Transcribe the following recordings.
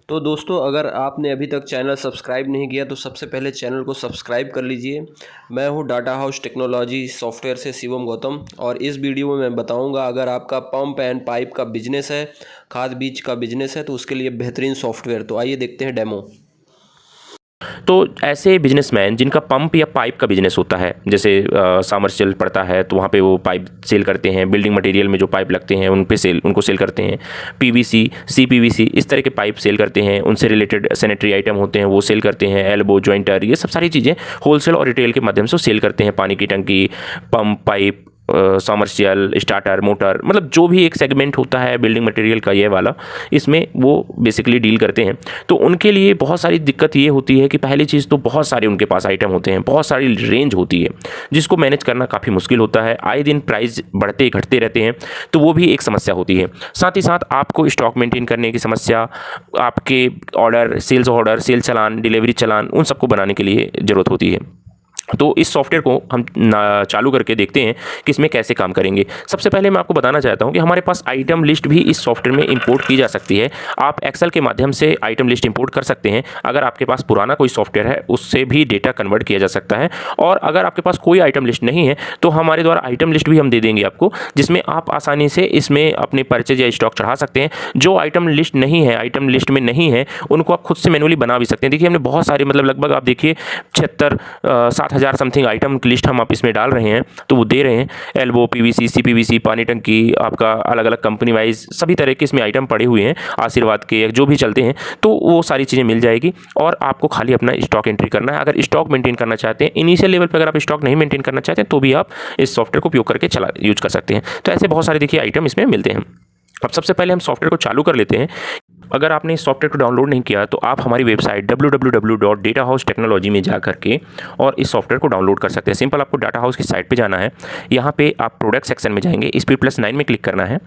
तो दोस्तों, अगर आपने अभी तक चैनल सब्सक्राइब नहीं किया तो सबसे पहले चैनल को सब्सक्राइब कर लीजिए। मैं हूं डाटा हाउस टेक्नोलॉजी सॉफ्टवेयर से शिवम गौतम, और इस वीडियो में मैं बताऊंगा अगर आपका पंप एंड पाइप का बिजनेस है, खाद बीज का बिजनेस है, तो उसके लिए बेहतरीन सॉफ्टवेयर। तो आइए देखते हैं डेमो। तो ऐसे बिजनेसमैन जिनका पंप या पाइप का बिजनेस होता है, जैसे सामरसेल पड़ता है तो वहाँ पे वो पाइप सेल करते हैं, बिल्डिंग मटेरियल में जो पाइप लगते हैं उनको सेल करते हैं, पीवीसी सीपीवीसी इस तरह के पाइप सेल करते हैं, उनसे रिलेटेड सैनिटरी आइटम होते हैं वो सेल करते हैं, एल्बो जॉइंटर, ये सब सारी चीज़ें होलसेल और रिटेल के माध्यम से सेल करते हैं। पानी की टंकी, पंप, पाइप, समर्शियल, स्टार्टर, मोटर, मतलब जो भी एक सेगमेंट होता है बिल्डिंग मटेरियल का ये वाला, इसमें वो बेसिकली डील करते हैं। तो उनके लिए बहुत सारी दिक्कत ये होती है कि पहली चीज़ तो बहुत सारे उनके पास आइटम होते हैं, बहुत सारी रेंज होती है जिसको मैनेज करना काफ़ी मुश्किल होता है। आए दिन प्राइस बढ़ते घटते रहते हैं, तो वो भी एक समस्या होती है। साथ ही साथ आपको स्टॉक मेंटेन करने की समस्या, आपके ऑर्डर, सेल चालान, डिलीवरी चालान, उन सबको बनाने के लिए ज़रूरत होती है। तो इस सॉफ्टवेयर को हम चालू करके देखते हैं कि इसमें कैसे काम करेंगे। सबसे पहले मैं आपको बताना चाहता हूं कि हमारे पास आइटम लिस्ट भी इस सॉफ्टवेयर में इंपोर्ट की जा सकती है। आप एक्सेल के माध्यम से आइटम लिस्ट इंपोर्ट कर सकते हैं। अगर आपके पास पुराना कोई सॉफ्टवेयर है उससे भी डेटा कन्वर्ट किया जा सकता है। और अगर आपके पास कोई आइटम लिस्ट नहीं है तो हमारे द्वारा आइटम लिस्ट भी हम दे देंगे आपको, जिसमें आप आसानी से इसमें अपने परचेज या स्टॉक चढ़ा सकते हैं। जो आइटम लिस्ट नहीं है, आइटम लिस्ट में नहीं है, उनको आप खुद से मैनुअली बना भी सकते हैं। देखिए हमने बहुत सारे, मतलब लगभग आप देखिए 76,000 समथिंग आइटम की लिस्ट हम आप इसमें डाल रहे हैं, तो वो दे रहे हैं। एल्बो, पीवीसी, सीपीवीसी, पानी टंकी, आपका अलग अलग कंपनी वाइज सभी तरह के इसमें आइटम पड़े हुए हैं, आशीर्वाद के जो भी चलते हैं, तो वो सारी चीज़ें मिल जाएगी। और आपको खाली अपना स्टॉक एंट्री करना है। अगर स्टॉक मेंटेन करना चाहते हैं इनिशियल लेवल पर, अगर आप स्टॉक नहीं मेंटेन करना चाहते हैं तो भी आप इस सॉफ्टवेयर को उपयोग करके यूज कर सकते हैं। तो ऐसे बहुत सारे देखिए आइटम इसमें मिलते हैं। अब सबसे पहले हम सॉफ्टवेयर को चालू कर लेते हैं। अगर आपने इस सॉफ्टवेयर को डाउनलोड नहीं किया तो आप हमारी वेबसाइट www.datahousetechnology में जा करके और इस सॉफ्टवेयर को डाउनलोड कर सकते हैं। सिंपल आपको डाटा हाउस की साइट पे जाना है। यहाँ पे आप प्रोडक्ट सेक्शन में जाएंगे, SpeedPlus 9 में क्लिक करना है,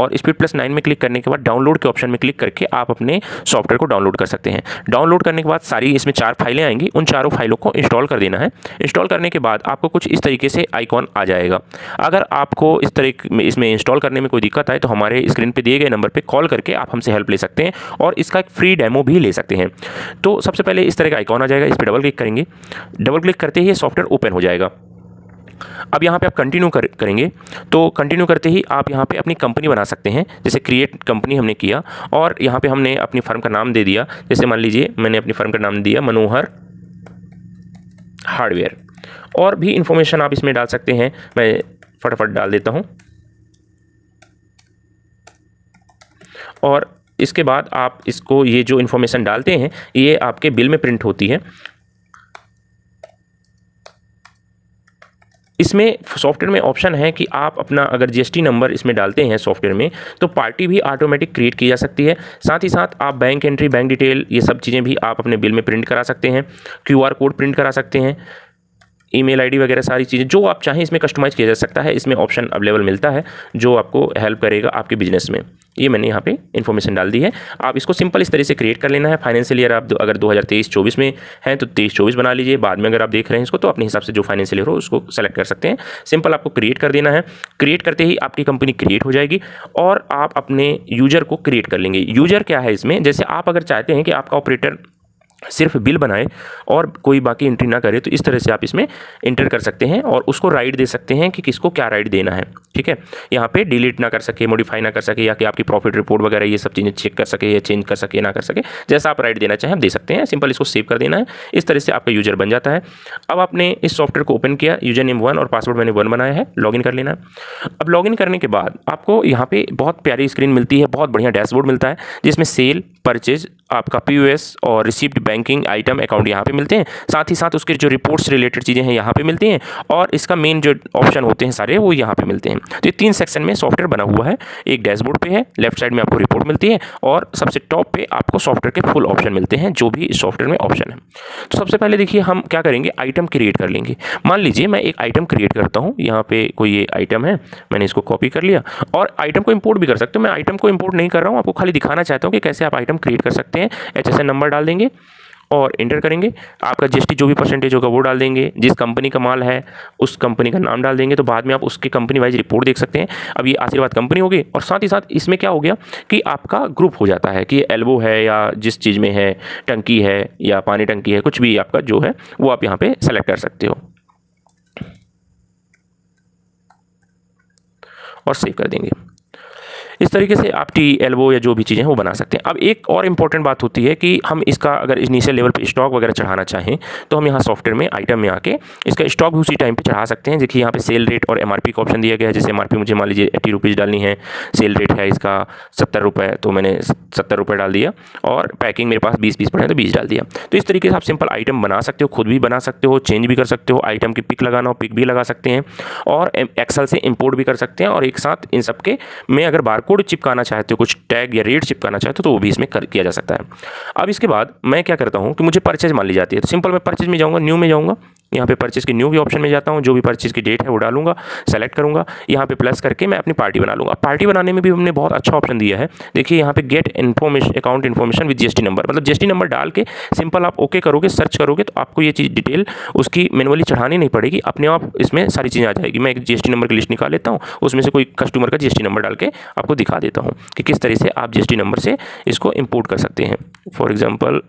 और SpeedPlus 9 में क्लिक करने के बाद डाउनलोड के ऑप्शन में क्लिक करके आप अपने सॉफ्टवेयर को डाउनलोड कर सकते हैं। डाउनलोड करने के बाद सारी इसमें 4 फाइलें आएंगी, उन चारों फाइलों को इंस्टॉल कर देना है। इंस्टॉल करने के बाद आपको कुछ इस तरीके से आइकॉन आ जाएगा। अगर आपको इस तरह इसमें इंस्टॉल करने में कोई दिक्कत आए तो हमारे स्क्रीन पर दिए गए नंबर पर कॉल करके आप हमसे हेल्प ले सकते हैं और इसका एक फ्री डेमो भी ले सकते हैं। तो सबसे पहले इस तरह का आइकॉन आ जाएगा, इस पर डबल क्लिक करेंगे। डबल क्लिक करते ही सॉफ्टवेयर ओपन हो जाएगा। अब यहाँ पे आप कंटिन्यू करेंगे, तो कंटिन्यू करते ही आप यहाँ पे अपनी कंपनी बना सकते हैं। जैसे क्रिएट कंपनी हमने किया और यहाँ पे हमने अपनी फर्म का नाम दे दिया। जैसे मान लीजिए मैंने अपनी फर्म का नाम दिया मनोहर हार्डवेयर। और भी इंफॉर्मेशन आप इसमें डाल सकते हैं, मैं फटाफट डाल देता हूँ। और इसके बाद आप इसको, ये जो इन्फॉर्मेशन डालते हैं ये आपके बिल में प्रिंट होती है। इसमें सॉफ्टवेयर में ऑप्शन है कि आप अपना अगर जीएसटी नंबर इसमें डालते हैं सॉफ्टवेयर में, तो पार्टी भी ऑटोमेटिक क्रिएट की जा सकती है। साथ ही साथ आप बैंक एंट्री, बैंक डिटेल, ये सब चीज़ें भी आप अपने बिल में प्रिंट करा सकते हैं। QR कोड प्रिंट करा सकते हैं, ईमेल आईडी वगैरह सारी चीज़ें जो आप चाहें इसमें कस्टमाइज़ किया जा सकता है। इसमें ऑप्शन अवेलेबल मिलता है जो आपको हेल्प करेगा आपके बिजनेस में। ये मैंने यहाँ पे इन्फॉर्मेशन डाल दी है। आप इसको सिंपल इस तरह से क्रिएट कर लेना है। फाइनेंशियल ईयर आप अगर 2023-24 में हैं तो 23-24 बना लीजिए। बाद में अगर आप देख रहे हैं इसको तो अपने हिसाब से जो फाइनेंशियल ईयर हो उसको सेलेक्ट कर सकते हैं। सिंपल आपको क्रिएट कर देना है। क्रिएट करते ही आपकी कंपनी क्रिएट हो जाएगी और आप अपने यूजर को क्रिएट कर लेंगे। यूजर क्या है इसमें, जैसे आप अगर चाहते हैं कि आपका ऑपरेटर सिर्फ बिल बनाए और कोई बाकी एंट्री ना करे, तो इस तरह से आप इसमें इंटर कर सकते हैं और उसको राइट दे सकते हैं कि किसको क्या राइट देना है। ठीक है, यहाँ पे डिलीट ना कर सके, मॉडिफाई ना कर सके, या कि आपकी प्रॉफिट रिपोर्ट वगैरह ये सब चीज़ें चेक कर सके या चेंज कर सके ना कर सके, जैसा आप राइट देना चाहें आप दे सकते हैं। सिंपल इसको सेव कर देना है। इस तरह से आपका यूजर बन जाता है। अब आपने इस सॉफ्टवेयर को ओपन किया, यूजर नेम 1 और पासवर्ड मैंने 1 बनाया है, लॉगिन कर लेना है। अब लॉगिन करने के बाद आपको यहाँ पे बहुत प्यारी स्क्रीन मिलती है, बहुत बढ़िया डैशबोर्ड मिलता है जिसमें सेल, परचेज, आपका POS और रिसीप्ट, बैंकिंग, आइटम, अकाउंट यहाँ पे मिलते हैं। साथ ही साथ उसके जो रिपोर्ट्स रिलेटेड चीज़ें हैं यहाँ पे मिलती हैं और इसका मेन जो ऑप्शन होते हैं सारे वो यहाँ पे मिलते हैं। तो ये 3 सेक्शन में सॉफ्टवेयर बना हुआ है। एक डैशबोर्ड पे है, लेफ्ट साइड में आपको रिपोर्ट मिलती है और सबसे टॉप पे आपको सॉफ्टवेयर के फुल ऑप्शन मिलते हैं जो भी सॉफ्टवेयर में ऑप्शन है। तो सबसे पहले देखिए हम क्या करेंगे, आइटम क्रिएट कर लेंगे। मान लीजिए मैं एक आइटम क्रिएट करता हूँ। यहाँ पे कोई ये आइटम है, मैंने इसको कॉपी कर लिया और आइटम को इंपोर्ट भी कर सकते हो। मैं आइटम को इंपोर्ट नहीं कर रहा हूँ, आपको खाली दिखाना चाहता हूँ कि कैसे आप आइटम क्रिएट कर सकते हैं। HSN नंबर डाल देंगे और इंटर करेंगे। आपका जीएसटी जो भी परसेंटेज होगा वो डाल देंगे, जिस कंपनी का माल है उस कंपनी का नाम डाल देंगे। तो बाद में आप उसकी कंपनी वाइज रिपोर्ट देख सकते हैं। अब ये आशीर्वाद कंपनी होगी और साथ ही साथ इसमें क्या हो गया कि आपका ग्रुप हो जाता है कि ये एल्बो है या जिस चीज़ में है, टंकी है या पानी टंकी है, कुछ भी आपका जो है वो आप यहाँ पे सेलेक्ट कर सकते हो और सेव कर देंगे। इस तरीके से आप टी एल्बो या जो भी चीज़ें हैं वो बना सकते हैं। अब एक और इम्पॉर्टेंट बात होती है कि हम इसका अगर इनिशियल लेवल पे स्टॉक वगैरह चढ़ाना चाहें तो हम यहाँ सॉफ्टवेयर में आइटम में आके इसका स्टॉक भी उसी टाइम पे चढ़ा सकते हैं। देखिए यहाँ पे सेल रेट और एमआरपी का ऑप्शन दिया गया है। जैसे एमआरपी मुझे मान लीजिए 80 रुपीज़ डालनी है, सेल रेट है इसका 70 रुपये, तो मैंने 70 रुपये डाल दिया और पैकिंग मेरे पास 20 पीस पड़े हैं तो 20 डाल दिया। तो इस तरीके से आप सिंपल आइटम बना सकते हो, खुद भी बना सकते हो, चेंज भी कर सकते हो। आइटम की पिक लगाना हो पिक भी लगा सकते हैं और एक्सेल से इंपोर्ट भी कर सकते हैं। और एक साथ इन सबके में अगर बारकोड चिपकाना चाहते हो, कुछ टैग या रेट चिपकाना चाहते हो तो वो भी इसमें किया जा सकता है। अब इसके बाद मैं क्या करता हूँ कि मुझे परचेज मान ली जाती है तो सिंपल मैं परचेज में जाऊँगा, न्यू में जाऊँगा, यहाँ पे परचेज की न्यू के ऑप्शन में जाता हूँ। जो भी परचेज की डेट है वो डालूंगा, सेलेक्ट करूँगा, यहाँ पे प्लस करके मैं अपनी पार्टी बना लूँगा। पार्टी बनाने में भी हमने बहुत अच्छा ऑप्शन दिया है। देखिए यहाँ पे get information account information with GST number, मतलब जीएसटी नंबर डाल के सिंपल आप ओके करोगे, सर्च करोगे तो आपको ये चीज़ डिटेल उसकी मैनुअली चढ़ानी नहीं पड़ेगी, अपने आप इसमें सारी चीज़ें आ जाएगी। मैं एक जीएसटी नंबर की लिस्ट निकाल लेता हूँ, उसमें से कोई कस्टमर का जीएसटी नंबर डाल के आपको दिखा देता हूँ कि किस तरह से आप जीएसटी नंबर से इसको इंपोर्ट कर सकते हैं। फॉर एग्जाम्पल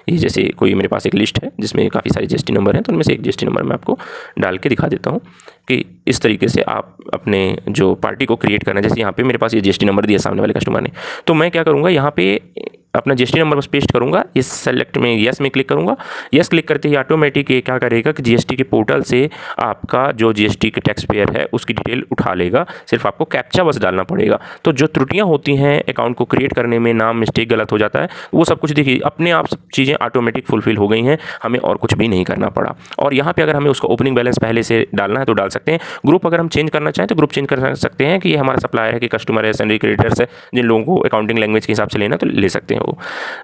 ये जैसे कोई मेरे पास एक लिस्ट है जिसमें काफ़ी सारे जीएसटी नंबर हैं, तो उनमें से एक जीएसटी नंबर मैं आपको डाल के दिखा देता हूँ कि इस तरीके से आप अपने जो पार्टी को क्रिएट करना है। जैसे यहाँ पे मेरे पास ये जीएसटी नंबर दिया सामने वाले कस्टमर ने, तो मैं क्या करूँगा यहाँ पे अपना जीएसटी नंबर बस पेस्ट करूँगा, इस सेलेक्ट में यस में क्लिक करूँगा। यस क्लिक करते ही ऑटोमेटिक ये क्या करेगा कि जीएसटी के पोर्टल से आपका जो जीएसटी के टैक्स पेयर है उसकी डिटेल उठा लेगा। सिर्फ आपको कैप्चा बस डालना पड़ेगा। तो जो त्रुटियाँ होती हैं अकाउंट को क्रिएट करने में, नाम मिस्टेक गलत हो जाता है, वो सब कुछ देखिए अपने आप सब चीज़ें ऑटोमेटिक फुलफिल हो गई हैं, हमें और कुछ भी नहीं करना पड़ा। और यहाँ पर अगर हमें उसका ओपनिंग बैलेंस पहले से डालना है तो डाल सकते हैं। ग्रुप अगर हम चेंज करना चाहें तो ग्रुप चेंज कर सकते हैं कि ये हमारा सप्लायर है कि कस्टमर है, सैलरी क्रेडिटर्स है, जिन लोगों को अकाउंटिंग लैंग्वेज के हिसाब से लेना तो ले सकते हैं वो।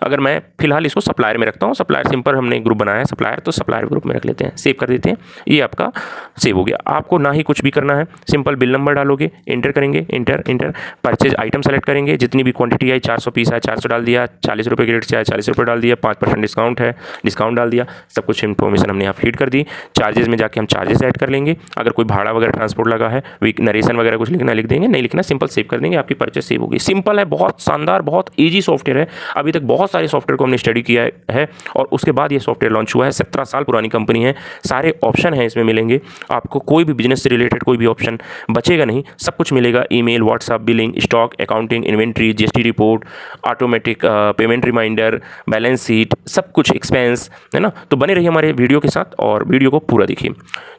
अगर मैं फिलहाल इसको सप्लायर में रखता हूँ, सप्लायर सिंपल हमने ग्रुप बनाया है सप्लायर, तो सप्लायर ग्रुप में रख लेते हैं, सेव कर देते हैं। ये आपका सेव हो गया। आपको ना ही कुछ भी करना है, सिंपल बिल नंबर डालोगे, इंटर करेंगे, इंटर परचेज आइटम सेलेक्ट करेंगे, जितनी भी क्वांटिटी आई 400 पीस है 400 डाल दिया, 40 रुपये की रेट से आया 40 रुपये डाल दिया, 5% डिस्काउंट है डिस्काउंट डाल दिया, सब कुछ इन्फॉर्मेशन हमने यहाँ फीड कर दी। चार्जेस में जाके हम चार्जेस ऐड कर लेंगे, अगर कोई भाड़ा वगैरह ट्रांसपोर्ट लगा है, नरेशन वगैरह कुछ लिखना लिख देंगे, नहीं लिखना सिंपल सेव कर देंगे, आपकी परचेज सेव होगी। सिंपल है, बहुत शानदार, बहुत ईजी सॉफ्टवेयर है। अभी तक बहुत सारे सॉफ्टवेयर को हमने स्टडी किया है और उसके बाद ये सॉफ्टवेयर लॉन्च हुआ है। 17 साल पुरानी कंपनी है, सारे ऑप्शन हैं इसमें मिलेंगे आपको, कोई भी बिजनेस से रिलेटेड कोई भी ऑप्शन बचेगा नहीं, सब कुछ मिलेगा। Email, WhatsApp, billing, stock, accounting, inventory, GST report, automatic payment reminder, balance sheet, सब कुछ एक्सपेंस, है ना। तो बने रहिए हमारे वीडियो के साथ और वीडियो को पूरा देखिए।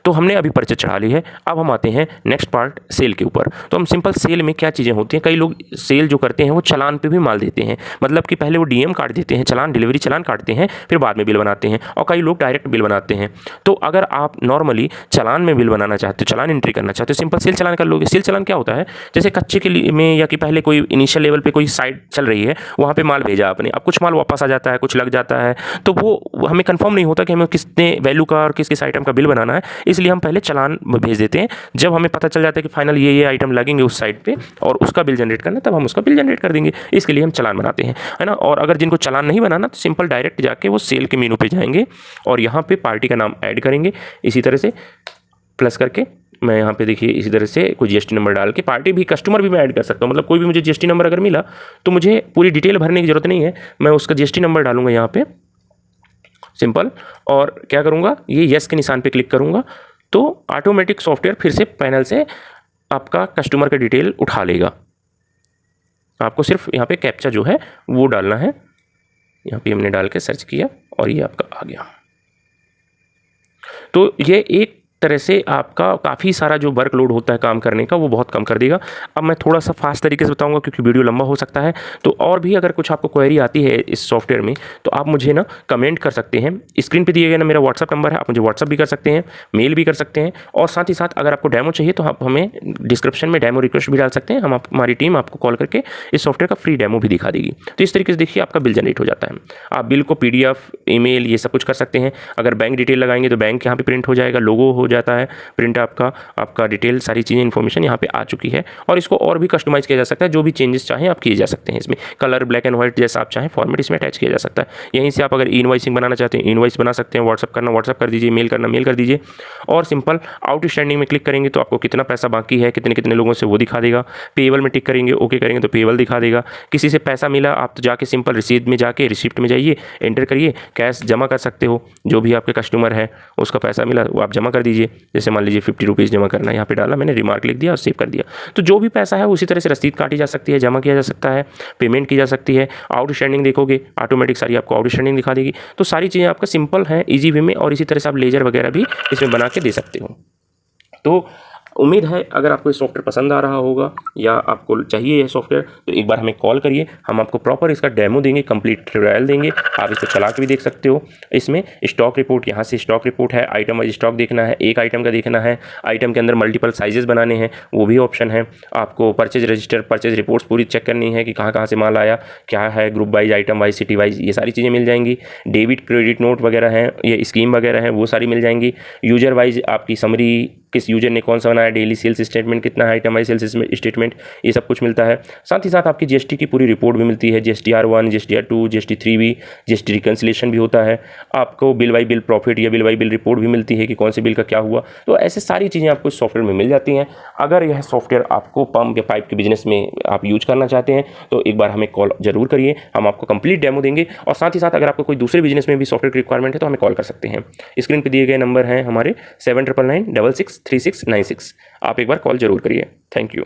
तो हमने अभी परचेज चढ़ा ली है, अब हम आते हैं नेक्स्ट पार्ट सेल के ऊपर। तो हम सिंपल सेल में क्या चीज़ें होती हैं, कई लोग सेल जो करते हैं वो चालान पे भी माल देते हैं, मतलब कि पहले वो डीएम काट देते हैं, चालान डिलीवरी चालान काटते हैं, फिर बाद में बिल बनाते हैं, और कई लोग डायरेक्ट बिल बनाते हैं। तो अगर आप नॉर्मली चालान में बिल बनाना चाहते हो, चालान एंट्री करना चाहते हो, सिंपल सेल चालान कर लोगे। सेल चालान क्या होता है, जैसे कच्चे के लिए में या कि पहले कोई इनिशियल लेवल पे कोई साइट चल रही है, वहाँ पे माल भेजा आपने, अब कुछ माल वापस आ जाता है, कुछ लग जाता है, तो वो हमें कंफर्म नहीं होता कि हमें कितने वैल्यू का और किस किस आइटम का बिल बनाना है, इसलिए हम पहले चालान भेज देते हैं। जब हमें पता चल जाता है कि फाइनल ये आइटम लगेंगे उस साइट पे और उसका बिल जनरेट करना, तब हम उसका बिल जनरेट कर देंगे, इसके लिए हम चालान बनाते हैं, है ना। और अगर जिनको चालान नहीं बनाना तो सिंपल डायरेक्ट जाके वो सेल के मेनू पे जाएंगे और यहाँ पे पार्टी का नाम ऐड करेंगे, इसी तरह से प्लस करके मैं यहाँ पे देखिए इसी तरह से कोई जीएसटी नंबर डाल के पार्टी भी कस्टमर भी मैं ऐड कर सकता हूँ। मतलब कोई भी मुझे जीएसटी नंबर अगर मिला तो मुझे पूरी डिटेल भरने की जरूरत नहीं है, मैं उसका जीएसटी नंबर डालूंगा यहाँ पे सिंपल, और क्या करूँगा, ये यस के निशान पे क्लिक करूँगा तो ऑटोमेटिक सॉफ्टवेयर फिर से पैनल से आपका कस्टमर का डिटेल उठा लेगा। आपको सिर्फ यहाँ पे कैप्चा जो है वो डालना है, यहाँ पे हमने डाल के सर्च किया और ये आपका आ गया। तो ये एक तरह से आपका काफ़ी सारा जो वर्कलोड होता है काम करने का वो बहुत कम कर देगा। अब मैं थोड़ा सा फास्ट तरीके से बताऊंगा क्योंकि वीडियो लंबा हो सकता है, तो और भी अगर कुछ आपको क्वेरी आती है इस सॉफ्टवेयर में तो आप मुझे ना कमेंट कर सकते हैं। स्क्रीन पे दिए गए ना मेरा व्हाट्सअप नंबर है, आप मुझे व्हाट्सअप भी कर सकते हैं, मेल भी कर सकते हैं, और साथ ही साथ अगर आपको डेमो चाहिए तो आप हमें डिस्क्रिप्शन में डेमो रिक्वेस्ट भी डाल सकते हैं। हमारी टीम आपको कॉल करके इस सॉफ्टवेयर का फ्री डेमो भी दिखा देगी। तो इस तरीके से देखिए आपका बिल जनरेट हो जाता है। आप बिल को PDF, ईमेल, ये सब कुछ कर सकते हैं। अगर बैंक डिटेल लगाएंगे तो बैंक यहाँ पे प्रिंट हो जाएगा, लोगो हो जाता है, प्रिंट आपका डिटेल सारी चीज़ें इन्फॉर्मेशन यहाँ पे आ चुकी है। और इसको और भी कस्टमाइज़ किया जा सकता है, जो भी चेंजेस चाहें आप किए जा सकते हैं। इसमें कलर ब्लैक एंड व्हाइट जैसा आप चाहें फॉर्मेट इसमें अटैच किया जा सकता है। यहीं से आप अगर इनवॉइसिंग बनाना चाहते हैं इनवॉइस बना सकते हैं, व्हाट्सअप करना व्हाट्सअप कर दीजिए, मेल करना मेल कर दीजिए। और सिंपल आउटस्टैंडिंग में क्लिक करेंगे तो आपको कितना पैसा बाकी है, कितने कितने लोगों से वो दिखा देगा। पेएबल में टिक करेंगे, ओके करेंगे तो पेएबल दिखा देगा। किसी से पैसा मिला आप तो जाके सिंपल रिसीट में जाके रिसिप्ट में जाइए, एंटर करिए, कैश जमा कर सकते हो। जो भी आपके कस्टमर है उसका पैसा मिला वो आप जमा कर दीजिए। जैसे मान लीजिए 50 रुपीज़ जमा करना है, यहाँ पे डाला मैंने, रिमार्क लिख दिया और सेव कर दिया। तो जो भी पैसा है उसी तरह से रसीद काटी जा सकती है, जमा किया जा सकता है, पेमेंट की जा सकती है। आउटस्टैंडिंग देखोगे ऑटोमेटिक सारी आपको आउटस्टैंडिंग दिखा देगी। तो सारी चीज़ें आपका सिंपल है, ईजी वे में। और इसी तरह से आप लेजर वगैरह भी इसमें बना के दे सकते हो। तो उम्मीद है अगर आपको ये सॉफ्टवेयर पसंद आ रहा होगा या आपको चाहिए ये सॉफ्टवेयर तो एक बार हमें कॉल करिए, हम आपको प्रॉपर इसका डेमो देंगे, कंप्लीट ट्रायल देंगे। आप इसको चला के भी देख सकते हो। इसमें स्टॉक रिपोर्ट, यहाँ से स्टॉक रिपोर्ट है, आइटम वाइज स्टॉक देखना है, एक आइटम का देखना है, आइटम के अंदर मल्टीपल साइजेस बनाने हैं वो भी ऑप्शन है। आपको परचेज रजिस्टर, परचेज रिपोर्ट्स पूरी चेक करनी है कि कहाँ कहाँ से माल आया, क्या है, group wise, item wise, city wise, ये सारी चीज़ें मिल जाएंगी। डेबिट क्रेडिट नोट वगैरह हैं, ये स्कीम वगैरह है वो सारी मिल जाएंगी। यूजर वाइज आपकी समरी, किस यूजर ने कौन सा बनाया, डेली सेल्स स्टेटमेंट कितना है, आइटम वाइज सेल्स स्टेटमेंट, ये सब कुछ मिलता है। साथ ही साथ आपकी जीएसटी की पूरी रिपोर्ट भी मिलती है, GSTR1, GSTR2, GST3B, GST reconciliation भी होता है। आपको बिल बाई बिल प्रॉफिट या बिल बाई बिल रिपोर्ट भी मिलती है कि कौन से बिल का क्या हुआ। तो ऐसे सारी चीज़ें आपको इस सॉफ्टवेयर में मिल जाती हैं। अगर यह सॉफ्टवेयर आपको पंप या पाइप के बिजनेस में आप यूज करना चाहते हैं तो एक बार हमें कॉल जरूर करिए, हम आपको कंप्लीट डेमो देंगे। और साथ ही साथ अगर आपको कोई दूसरे बिजनेस में भी सॉफ्टवेयर की रिक्वायरमेंट है तो हमें कॉल कर सकते हैं। स्क्रीन पर दिए गए नंबर हैं हमारे 7999 663696। आप एक बार कॉल जरूर करिए। Thank you.